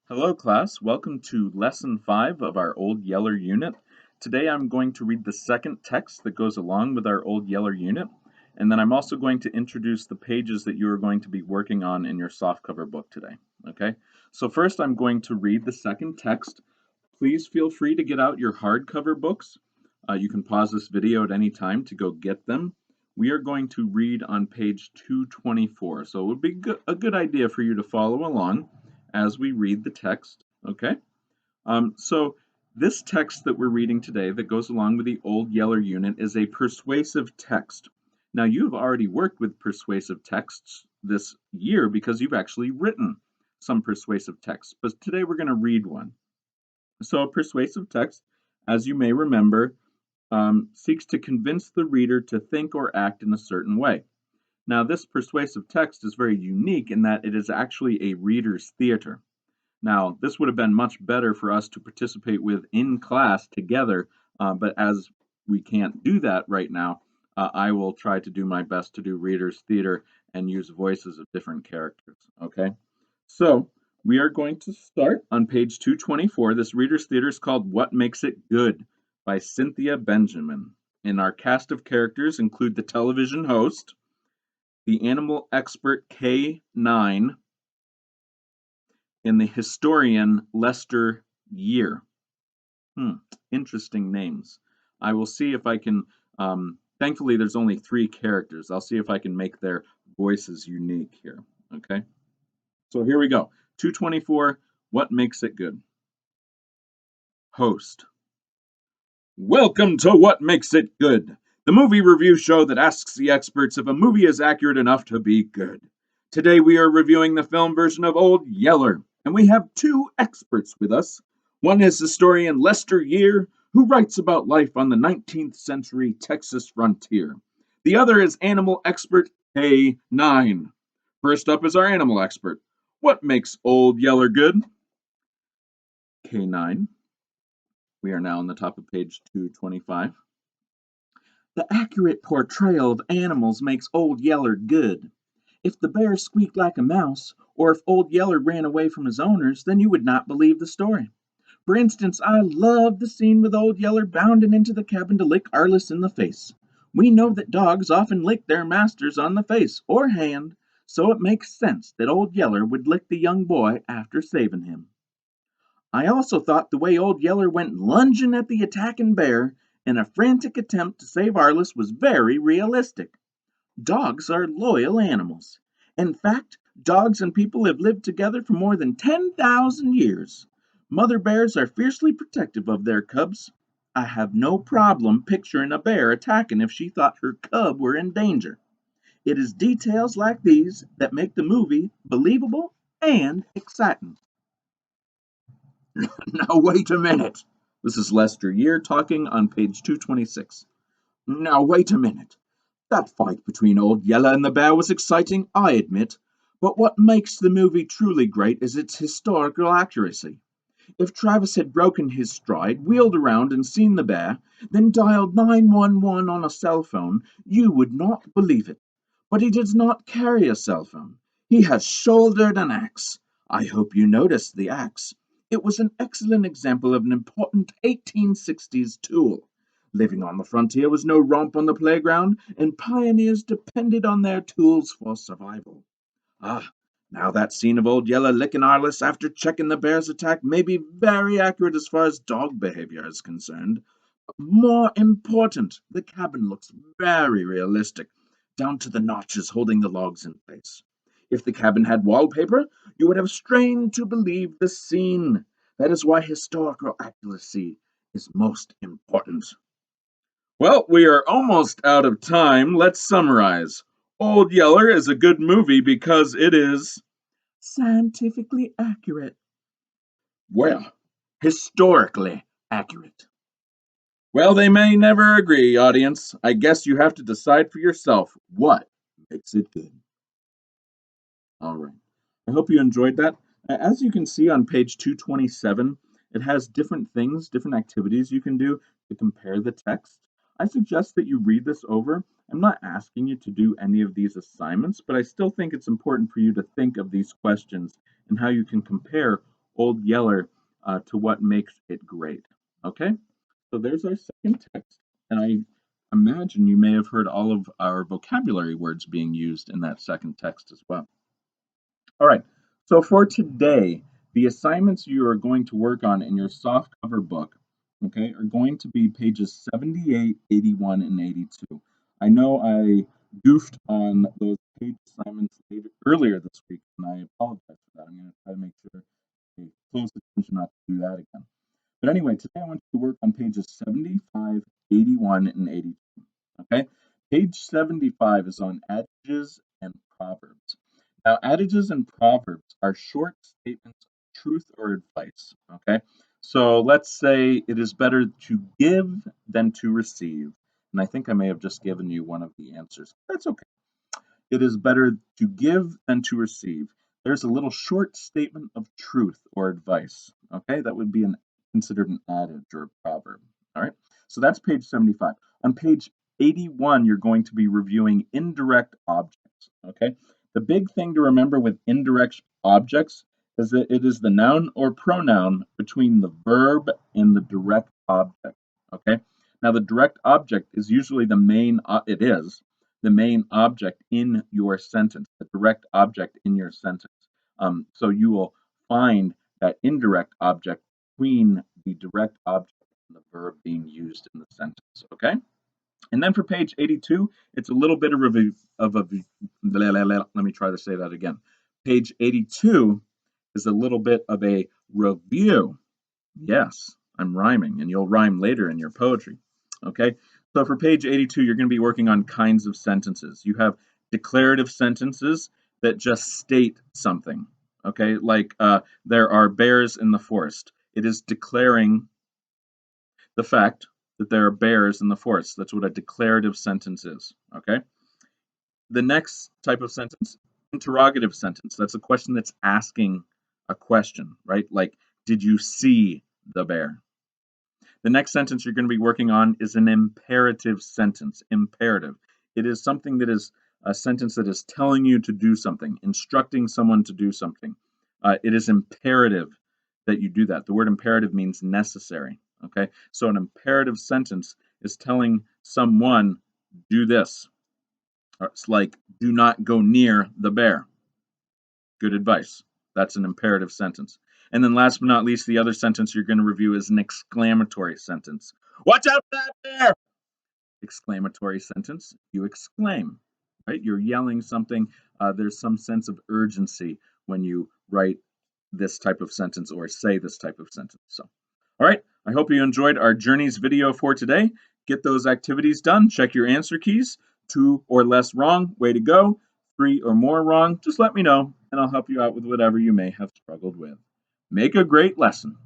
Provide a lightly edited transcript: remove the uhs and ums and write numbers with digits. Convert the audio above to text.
Hello class, welcome to lesson 5 of our Old Yeller unit. Today I'm going to read the second text that goes along with our Old Yeller unit, and then I'm also going to introduce the pages that you are going to be working on in your softcover book today. Okay, so first I'm going to read the second text. Please feel free to get out your hardcover books. You can pause this video at any time to go get them. We are going to read on page 224, so it would be a good idea for you to follow along as we read the text, okay? So this text that we're reading today that goes along with the Old Yeller unit is a persuasive text. Now you've already worked with persuasive texts this year because you've actually written some persuasive texts, but today we're going to read one. So a persuasive text, as you may remember, seeks to convince the reader to think or act in a certain way. Now this persuasive text is very unique in that it is actually a reader's theater. Now, this would have been much better for us to participate with in class together, but as we can't do that right now, I will try to do my best to do reader's theater and use voices of different characters, okay? So, we are going to start on page 224. This reader's theater is called What Makes It Good by Cynthia Benjamin. And our cast of characters include the television host, the animal expert K9, and the historian Lester Year. Interesting names. I will see if I can, thankfully there's only 3 characters. I'll see if I can make their voices unique here, okay? So here we go. 224, What Makes It Good? Host. Welcome to What Makes It Good, the movie review show that asks the experts if a movie is accurate enough to be good. Today we are reviewing the film version of Old Yeller, and we have 2 experts with us. One is historian Lester Year, who writes about life on the 19th century Texas frontier. The other is animal expert K9. First up is our animal expert. What makes Old Yeller good? K9. We are now on the top of page 225. The accurate portrayal of animals makes Old Yeller good. If the bear squeaked like a mouse, or if Old Yeller ran away from his owners, then you would not believe the story. For instance, I love the scene with Old Yeller bounding into the cabin to lick Arliss in the face. We know that dogs often lick their masters on the face or hand, so it makes sense that Old Yeller would lick the young boy after saving him. I also thought the way Old Yeller went lunging at the attacking bear in a frantic attempt to save Arliss was very realistic. Dogs are loyal animals. In fact, dogs and people have lived together for more than 10,000 years. Mother bears are fiercely protective of their cubs. I have no problem picturing a bear attacking if she thought her cub were in danger. It is details like these that make the movie believable and exciting. Now, wait a minute. This is Lester Year talking on page 226. Now, wait a minute. That fight between Old Yeller and the bear was exciting, I admit, but what makes the movie truly great is its historical accuracy. If Travis had broken his stride, wheeled around and seen the bear, then dialed 911 on a cell phone, you would not believe it. But he does not carry a cell phone. He has shouldered an axe. I hope you noticed the axe. It was an excellent example of an important 1860s tool. Living on the frontier was no romp on the playground, and pioneers depended on their tools for survival. Ah, now that scene of Old Yeller licking Arliss after checking the bear's attack may be very accurate as far as dog behavior is concerned. More important, the cabin looks very realistic, down to the notches holding the logs in place. If the cabin had wallpaper, you would have strained to believe the scene. That is why historical accuracy is most important. Well, we are almost out of time. Let's summarize. Old Yeller is a good movie because it is scientifically accurate. Well, historically accurate. Well, they may never agree, audience. I guess you have to decide for yourself what makes it good. All right. I hope you enjoyed that. As you can see on page 227, it has different things, different activities you can do to compare the text. I suggest that you read this over. I'm not asking you to do any of these assignments, but I still think it's important for you to think of these questions and how you can compare Old Yeller to what makes it great. Okay, so there's our second text, and I imagine you may have heard all of our vocabulary words being used in that second text as well. All right, so for today, the assignments you are going to work on in your soft cover book, okay, are going to be pages 78, 81, and 82. I know I goofed on those page assignments earlier this week, and I apologize for that. I'm going to try to make sure I pay close attention not to do that again. But anyway, today I want you to work on pages 75, 81, and 82. Okay, page 75 is on adages and proverbs. Now, adages and proverbs are short statements of truth or advice. Okay, so let's say it is better to give than to receive. And I think I may have just given you one of the answers. That's okay. It is better to give than to receive. There's a little short statement of truth or advice. Okay, that would be considered an adage or a proverb. All right, so that's page 75. On page 81, you're going to be reviewing indirect objects. Okay, the big thing to remember with indirect objects is that it is the noun or pronoun between the verb and the direct object. Okay, now the direct object is usually the main, the main object in your sentence, the direct object in your sentence. So you will find that indirect object between the direct object and the verb being used in the sentence. Okay. And then for page 82, it's a little bit of let me try to say that again. Page 82 is a little bit of a review. Yes, I'm rhyming, and you'll rhyme later in your poetry. Okay, so for page 82, you're going to be working on kinds of sentences. You have declarative sentences that just state something. Okay, like there are bears in the forest. It is declaring the fact that there are bears in the forest. That's what a declarative sentence is. Okay, the next type of sentence, interrogative sentence. That's a question that's asking a question, right? Like, did you see the bear? The next sentence you're going to be working on is an imperative sentence. Imperative. It is something that is a sentence that is telling you to do something, instructing someone to do something. It is imperative that you do that. The word imperative means necessary. Okay, so an imperative sentence is telling someone, do this. It's like, do not go near the bear. Good advice. That's an imperative sentence. And then last but not least, the other sentence you're going to review is an exclamatory sentence. Watch out for that bear! Exclamatory sentence, you exclaim, right? You're yelling something. There's some sense of urgency when you write this type of sentence or say this type of sentence. So, all right, I hope you enjoyed our journeys video for today. Get those activities done. Check your answer keys. 2 or less wrong, way to go. 3 or more wrong, just let me know, and I'll help you out with whatever you may have struggled with. Make a great lesson.